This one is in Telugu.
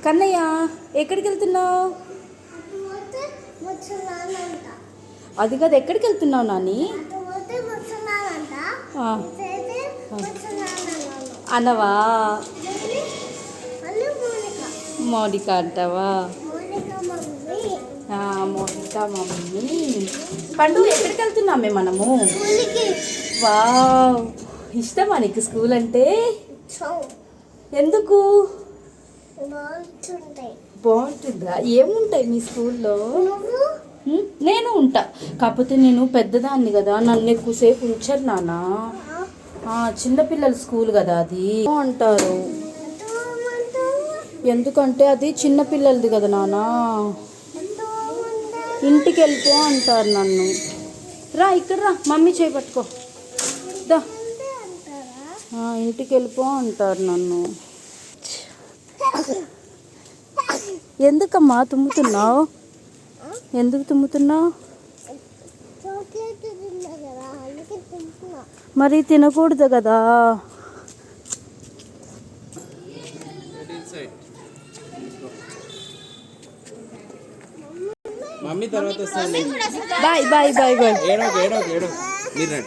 కన్నయ్య ఎక్కడికి వెళ్తున్నావు? అది కాదు, ఎక్కడికి వెళ్తున్నావు నాని? అనవా? మౌనిక అంటావా? మౌనిక మమ్మీ. పండు ఎక్కడికి వెళ్తున్నామే మనము? వావ్, ఇష్టమా నీకు స్కూల్ అంటే? ఎందుకు? బాగుంటుందా? ఏముంటాయి మీ స్కూల్లో? నేను ఉంటా, కాకపోతే నేను పెద్దదాన్ని కదా, నన్ను ఎక్కువసేపు ఉంచారు నాన్న. చిన్నపిల్లల స్కూల్ కదా అది అంటారు. ఎందుకంటే అది చిన్నపిల్లలది కదా నాన్న, ఇంటికి వెళ్ళిపో అంటారు నన్ను. రా ఇక్కడ రా, మమ్మీ చేపట్టుకో దా. ఇంటికి వెళ్ళిపో అంటారు నన్ను. ఎందుకమ్మా తుమ్ముతున్నావు? ఎందుకు తుమ్ముతున్నావు? మరి తినకూడదు కదా. మమ్మీ తర్వాత బాయ్ బాయ్ బాయ్ బాయ్.